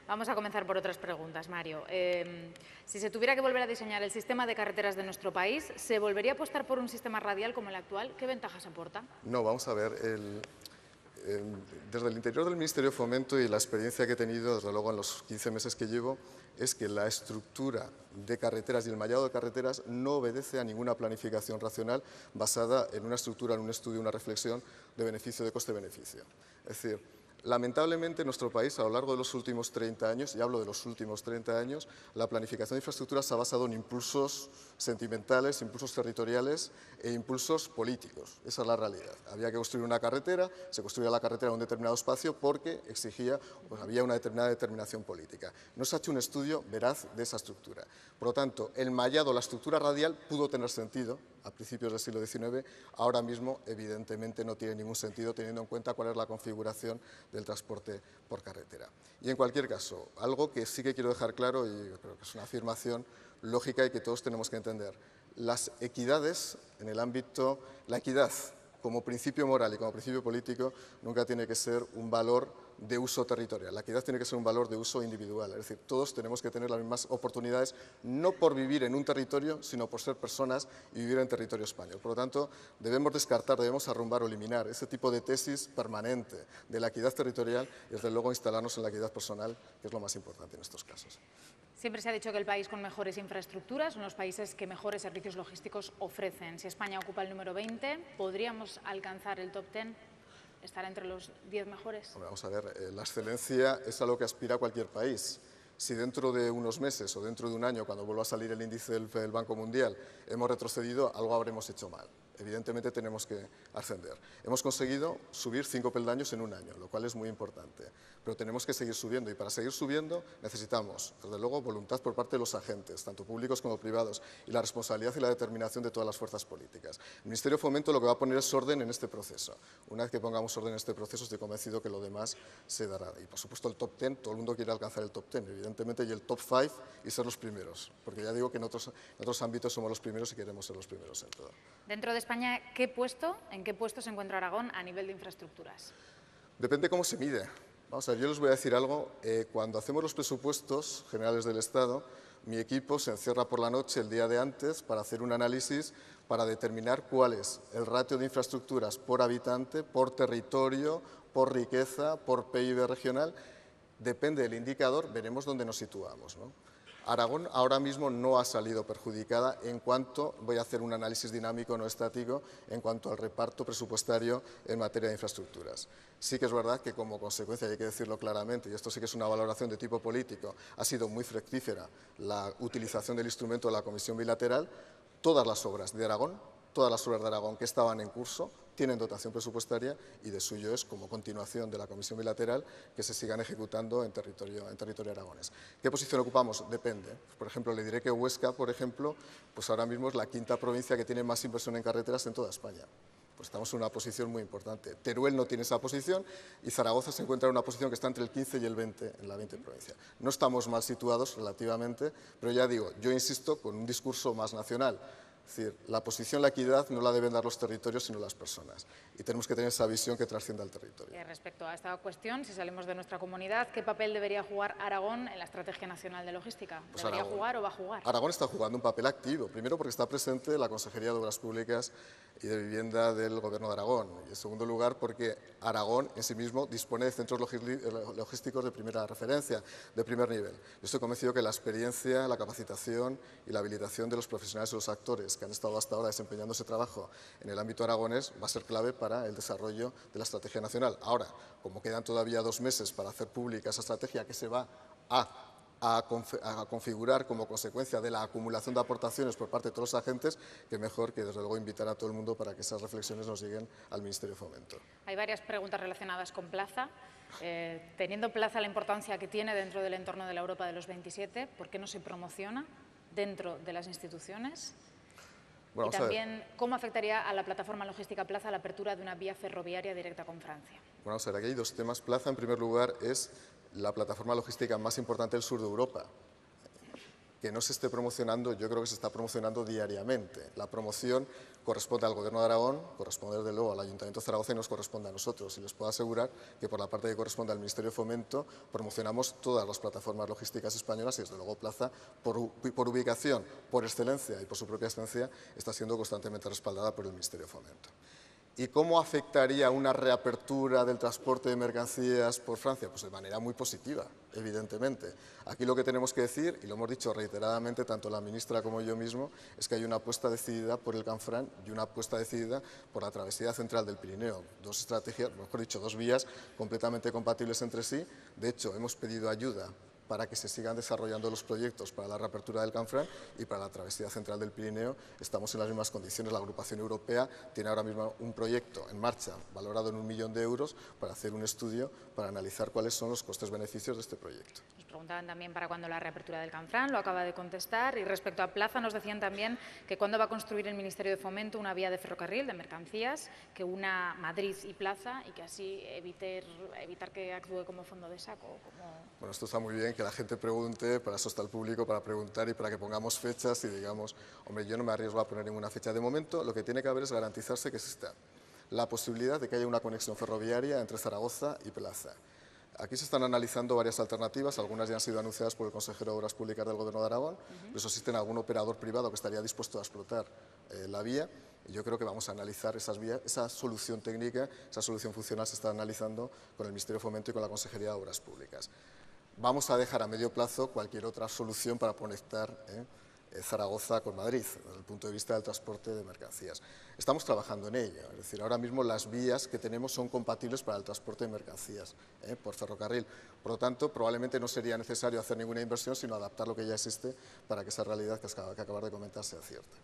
Vamos a comenzar por otras preguntas, Mario. Si se tuviera que volver a diseñar el sistema de carreteras de nuestro país, ¿se volvería a apostar por un sistema radial como el actual? ¿Qué ventajas aporta? No, vamos a ver. Desde el interior del Ministerio de Fomento y la experiencia que he tenido, desde luego en los 15 meses que llevo, es que la estructura de carreteras y el mallado de carreteras no obedece a ninguna planificación racional basada en una estructura, en un estudio, una reflexión de beneficio, de coste-beneficio. Es decir, lamentablemente en nuestro país, a lo largo de los últimos 30 años, y hablo de los últimos 30 años, la planificación de infraestructuras se ha basado en impulsos sentimentales, impulsos territoriales e impulsos políticos. Esa es la realidad. Había que construir una carretera, se construía la carretera en un determinado espacio porque exigía, pues había una determinada determinación política. No se ha hecho un estudio veraz de esa estructura. Por lo tanto, el mallado, la estructura radial, pudo tener sentido a principios del siglo XIX, ahora mismo evidentemente no tiene ningún sentido teniendo en cuenta cuál es la configuración del transporte por carretera. Y en cualquier caso, algo que sí que quiero dejar claro y creo que es una afirmación lógica y que todos tenemos que entender, las equidades en el ámbito, la equidad como principio moral y como principio político nunca tiene que ser un valor de uso territorial. La equidad tiene que ser un valor de uso individual, es decir, todos tenemos que tener las mismas oportunidades, no por vivir en un territorio, sino por ser personas y vivir en territorio español. Por lo tanto, debemos descartar, debemos arrumbar o eliminar ese tipo de tesis permanente de la equidad territorial y, desde luego, instalarnos en la equidad personal, que es lo más importante en estos casos. Siempre se ha dicho que el país con mejores infraestructuras son los países que mejores servicios logísticos ofrecen. Si España ocupa el número 20, ¿podríamos alcanzar el top 10? ¿Estar entre los 10 mejores? Bueno, vamos a ver, la excelencia es a lo que aspira cualquier país. Si dentro de unos meses o dentro de un año, cuando vuelva a salir el índice del Banco Mundial, hemos retrocedido, algo habremos hecho mal. Evidentemente tenemos que ascender. Hemos conseguido subir 5 peldaños en un año, lo cual es muy importante. Pero tenemos que seguir subiendo y para seguir subiendo necesitamos, desde luego, voluntad por parte de los agentes, tanto públicos como privados, y la responsabilidad y la determinación de todas las fuerzas políticas. El Ministerio de Fomento lo que va a poner es orden en este proceso. Una vez que pongamos orden en este proceso, estoy convencido que lo demás se dará. Y, por supuesto, el top 10, todo el mundo quiere alcanzar el top 10, evidentemente, y el top 5 y ser los primeros, porque ya digo que en otros ámbitos somos los primeros y queremos ser los primeros en todo. Dentro de España, ¿en qué puesto se encuentra Aragón a nivel de infraestructuras? Depende cómo se mide. Vamos a ver, yo les voy a decir algo. Cuando hacemos los presupuestos generales del Estado, mi equipo se encierra por la noche el día de antes para hacer un análisis para determinar cuál es el ratio de infraestructuras por habitante, por territorio, por riqueza, por PIB regional. Depende del indicador, veremos dónde nos situamos, ¿no? Aragón ahora mismo no ha salido perjudicada en cuanto, voy a hacer un análisis dinámico, no estático, en cuanto al reparto presupuestario en materia de infraestructuras. Sí que es verdad que como consecuencia, y hay que decirlo claramente, y esto sí que es una valoración de tipo político, ha sido muy fructífera la utilización del instrumento de la Comisión Bilateral. Todas las obras de Aragón, que estaban en curso, tienen dotación presupuestaria y de suyo es, como continuación de la Comisión Bilateral, que se sigan ejecutando en territorio aragonés. ¿Qué posición ocupamos? Depende. Por ejemplo, le diré que Huesca, por ejemplo, pues ahora mismo es la quinta provincia que tiene más inversión en carreteras en toda España. Pues estamos en una posición muy importante. Teruel no tiene esa posición y Zaragoza se encuentra en una posición que está entre el 15 y el 20 en la 20 provincia. No estamos mal situados relativamente, pero ya digo, yo insisto con un discurso más nacional. Es decir, la posición, la equidad no la deben dar los territorios, sino las personas. Y tenemos que tener esa visión que trascienda al territorio. Respecto a esta cuestión, si salimos de nuestra comunidad, ¿qué papel debería jugar Aragón en la Estrategia Nacional de Logística? ¿Debería jugar o va a jugar? Aragón está jugando un papel activo. Primero, porque está presente la Consejería de Obras Públicas y de Vivienda del Gobierno de Aragón. Y en segundo lugar, porque Aragón en sí mismo dispone de centros logísticos de primera referencia, de primer nivel. Yo estoy convencido que la experiencia, la capacitación y la habilitación de los profesionales y los actores que han estado hasta ahora desempeñando ese trabajo en el ámbito aragonés va a ser clave para el desarrollo de la estrategia nacional. Ahora, como quedan todavía 2 meses para hacer pública esa estrategia que se va a configurar como consecuencia de la acumulación de aportaciones por parte de todos los agentes, que mejor que desde luego invitar a todo el mundo para que esas reflexiones nos lleguen al Ministerio de Fomento. Hay varias preguntas relacionadas con Plaza. Teniendo Plaza la importancia que tiene dentro del entorno de la Europa de los 27, ¿por qué no se promociona dentro de las instituciones? Bueno, y también, ¿cómo afectaría a la plataforma logística Plaza la apertura de una vía ferroviaria directa con Francia? Bueno, vamos a ver, aquí hay 2 temas. Plaza, en primer lugar, es la plataforma logística más importante del sur de Europa. que no se esté promocionando, yo creo que se está promocionando diariamente. La promoción corresponde al Gobierno de Aragón, corresponde desde luego al Ayuntamiento de Zaragoza y nos corresponde a nosotros. Y les puedo asegurar que por la parte que corresponde al Ministerio de Fomento promocionamos todas las plataformas logísticas españolas y desde luego Plaza, por ubicación, por excelencia y por su propia excelencia, está siendo constantemente respaldada por el Ministerio de Fomento. ¿Y cómo afectaría una reapertura del transporte de mercancías por Francia? Pues de manera muy positiva, evidentemente. Aquí lo que tenemos que decir, y lo hemos dicho reiteradamente tanto la ministra como yo mismo, es que hay una apuesta decidida por el Canfranc y una apuesta decidida por la travesía central del Pirineo. Dos estrategias, mejor dicho, dos vías completamente compatibles entre sí. De hecho, hemos pedido ayuda para que se sigan desarrollando los proyectos para la reapertura del Canfranc y para la travesía central del Pirineo. Estamos en las mismas condiciones. La agrupación europea tiene ahora mismo un proyecto en marcha valorado en 1 millón de euros para hacer un estudio para analizar cuáles son los costes-beneficios de este proyecto. Nos preguntaban también para cuándo la reapertura del Canfranc, lo acaba de contestar. Y respecto a Plaza nos decían también que cuándo va a construir el Ministerio de Fomento una vía de ferrocarril de mercancías que una Madrid y Plaza y que así evitar que actúe como fondo de saco. Bueno, esto está muy bien, que la gente pregunte, para eso está el público, para preguntar y para que pongamos fechas y digamos, hombre, yo no me arriesgo a poner ninguna fecha. De momento, lo que tiene que haber es garantizarse que exista la posibilidad de que haya una conexión ferroviaria entre Zaragoza y Plaza. Aquí se están analizando varias alternativas, algunas ya han sido anunciadas por el consejero de Obras Públicas del Gobierno de Aragón, incluso existe algún operador privado que estaría dispuesto a explotar la vía. Y yo creo que vamos a analizar esas vías, esa solución técnica, esa solución funcional se está analizando con el Ministerio de Fomento y con la Consejería de Obras Públicas. Vamos a dejar a medio plazo cualquier otra solución para conectar Zaragoza con Madrid, desde el punto de vista del transporte de mercancías. Estamos trabajando en ello, es decir, ahora mismo las vías que tenemos son compatibles para el transporte de mercancías por ferrocarril. Por lo tanto, probablemente no sería necesario hacer ninguna inversión, sino adaptar lo que ya existe para que esa realidad que acabas de comentar sea cierta.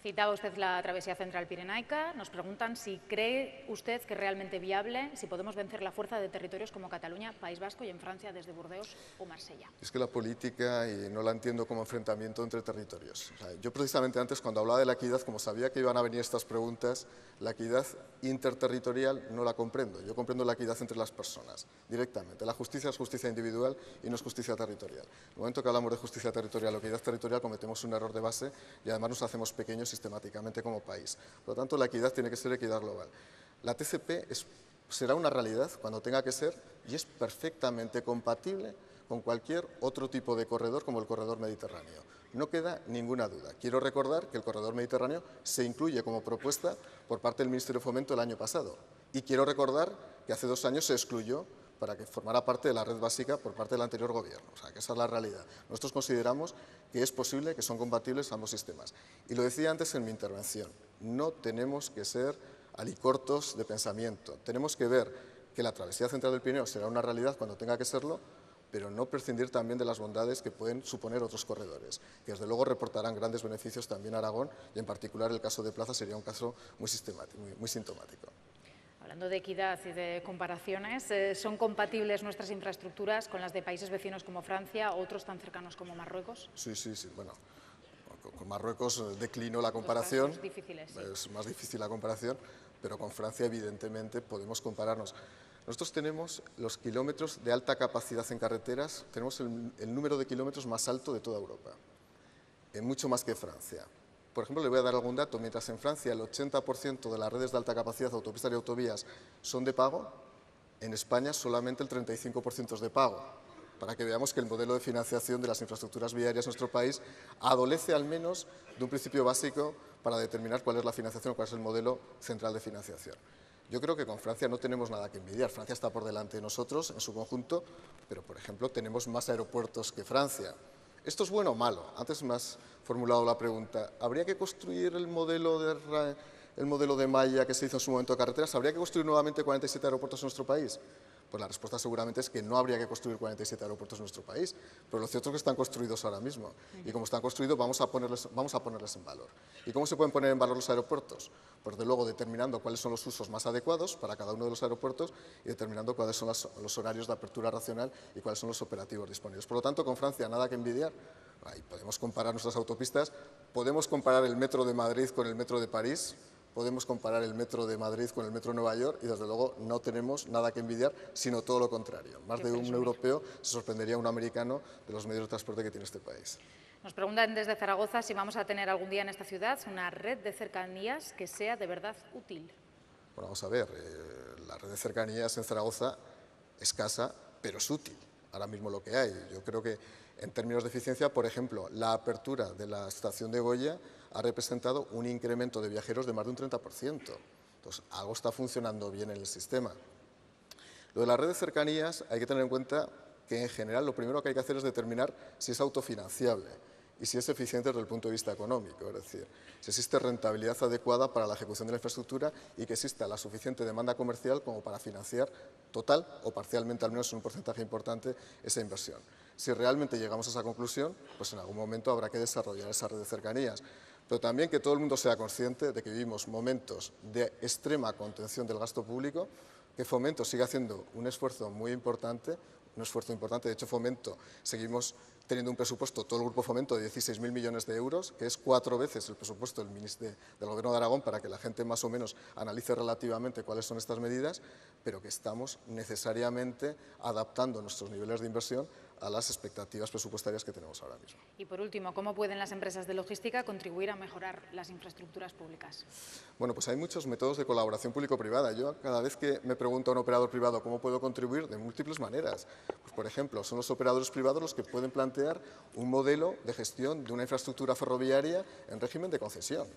Citaba usted la travesía central pirenaica. Nos preguntan si cree usted que es realmente viable, si podemos vencer la fuerza de territorios como Cataluña, País Vasco y en Francia desde Burdeos o Marsella. Es que la política, y no la entiendo como enfrentamiento entre territorios. O sea, yo precisamente antes, cuando hablaba de la equidad, como sabía que iban a venir estas preguntas, la equidad interterritorial no la comprendo. Yo comprendo la equidad entre las personas, directamente. La justicia es justicia individual y no es justicia territorial. En el momento que hablamos de justicia territorial o equidad territorial, cometemos un error de base y además nos hacemos pequeños sistemáticamente como país. Por lo tanto, la equidad tiene que ser equidad global. La TCP será una realidad cuando tenga que ser y es perfectamente compatible con cualquier otro tipo de corredor como el corredor mediterráneo. No queda ninguna duda. Quiero recordar que el corredor mediterráneo se incluye como propuesta por parte del Ministerio de Fomento el año pasado. Y quiero recordar que hace 2 años se excluyó para que formara parte de la red básica por parte del anterior gobierno. O sea, que esa es la realidad. Nosotros consideramos que es posible, que son compatibles ambos sistemas. Y lo decía antes en mi intervención, no tenemos que ser alicortos de pensamiento. Tenemos que ver que la travesía central del Pirineo será una realidad cuando tenga que serlo, pero no prescindir también de las bondades que pueden suponer otros corredores, que desde luego reportarán grandes beneficios también a Aragón y en particular el caso de Plaza sería un caso muy sistemático, muy sintomático. Hablando de equidad y de comparaciones, ¿son compatibles nuestras infraestructuras con las de países vecinos como Francia o otros tan cercanos como Marruecos? Sí. Bueno, con Marruecos declino la comparación. Los casos difíciles, sí. Es más difícil la comparación, pero con Francia evidentemente podemos compararnos. Nosotros tenemos los kilómetros de alta capacidad en carreteras, tenemos el número de kilómetros más alto de toda Europa, mucho más que Francia. Por ejemplo, le voy a dar algún dato. Mientras en Francia el 80% de las redes de alta capacidad, autopistas y autovías, son de pago, en España solamente el 35% es de pago. Para que veamos que el modelo de financiación de las infraestructuras viarias en nuestro país adolece al menos de un principio básico para determinar cuál es la financiación, cuál es el modelo central de financiación. Yo creo que con Francia no tenemos nada que envidiar. Francia está por delante de nosotros en su conjunto, pero, por ejemplo, tenemos más aeropuertos que Francia. ¿Esto es bueno o malo? Antes me has formulado la pregunta. ¿Habría que construir el modelo de malla que se hizo en su momento de carreteras? ¿Habría que construir nuevamente 47 aeropuertos en nuestro país? Pues la respuesta seguramente es que no habría que construir 47 aeropuertos en nuestro país, pero lo cierto es que están construidos ahora mismo. Y como están construidos, vamos a ponerles en valor. ¿Y cómo se pueden poner en valor los aeropuertos? Pues de luego determinando cuáles son los usos más adecuados para cada uno de los aeropuertos y determinando cuáles son los horarios de apertura racional y cuáles son los operativos disponibles. Por lo tanto, con Francia nada que envidiar. Ahí podemos comparar nuestras autopistas, podemos comparar el metro de Madrid con el metro de París, podemos comparar el metro de Madrid con el metro de Nueva York y desde luego no tenemos nada que envidiar, sino todo lo contrario. Más de un europeo se sorprendería a un americano de los medios de transporte que tiene este país. Nos preguntan desde Zaragoza si vamos a tener algún día en esta ciudad una red de cercanías que sea de verdad útil. Bueno, vamos a ver, la red de cercanías en Zaragoza es escasa, pero es útil. Ahora mismo lo que hay. Yo creo que en términos de eficiencia, por ejemplo, la apertura de la estación de Goya ha representado un incremento de viajeros de más de un 30%. Entonces, algo está funcionando bien en el sistema. Lo de la red de cercanías hay que tener en cuenta que en general lo primero que hay que hacer es determinar si es autofinanciable y si es eficiente desde el punto de vista económico, es decir, si existe rentabilidad adecuada para la ejecución de la infraestructura y que exista la suficiente demanda comercial como para financiar total o parcialmente, al menos en un porcentaje importante, esa inversión. Si realmente llegamos a esa conclusión, pues en algún momento habrá que desarrollar esa red de cercanías. Pero también que todo el mundo sea consciente de que vivimos momentos de extrema contención del gasto público, que Fomento sigue haciendo un esfuerzo muy importante, de hecho Fomento seguimos teniendo un presupuesto, todo el Grupo Fomento, de 16.000 millones de euros, que es 4 veces el presupuesto del Gobierno de Aragón, para que la gente más o menos analice relativamente cuáles son estas medidas, pero que estamos necesariamente adaptando nuestros niveles de inversión a las expectativas presupuestarias que tenemos ahora mismo. Y por último, ¿cómo pueden las empresas de logística contribuir a mejorar las infraestructuras públicas? Bueno, pues hay muchos métodos de colaboración público-privada. Yo cada vez que me pregunto a un operador privado cómo puedo contribuir, de múltiples maneras. Pues, por ejemplo, son los operadores privados los que pueden plantear un modelo de gestión de una infraestructura ferroviaria en régimen de concesión.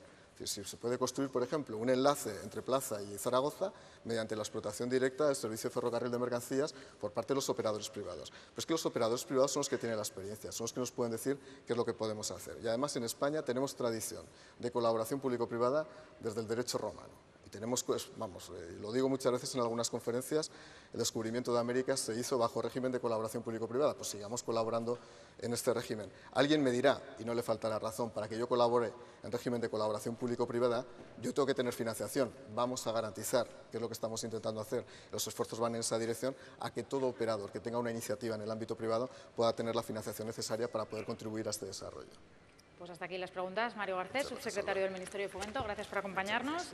Si se puede construir, por ejemplo, un enlace entre Plaza y Zaragoza mediante la explotación directa del servicio de ferrocarril de mercancías por parte de los operadores privados. Pero es que los operadores privados son los que tienen la experiencia, son los que nos pueden decir qué es lo que podemos hacer. Y además en España tenemos tradición de colaboración público-privada desde el derecho romano. Y tenemos, pues, lo digo muchas veces en algunas conferencias, el descubrimiento de América se hizo bajo régimen de colaboración público-privada, pues sigamos colaborando en este régimen. Alguien me dirá, y no le faltará razón, para que yo colabore en régimen de colaboración público-privada, yo tengo que tener financiación. Vamos a garantizar, que es lo que estamos intentando hacer, los esfuerzos van en esa dirección, a que todo operador que tenga una iniciativa en el ámbito privado pueda tener la financiación necesaria para poder contribuir a este desarrollo. Pues hasta aquí las preguntas. Mario Garcés, subsecretario del Ministerio de Fomento, gracias por acompañarnos.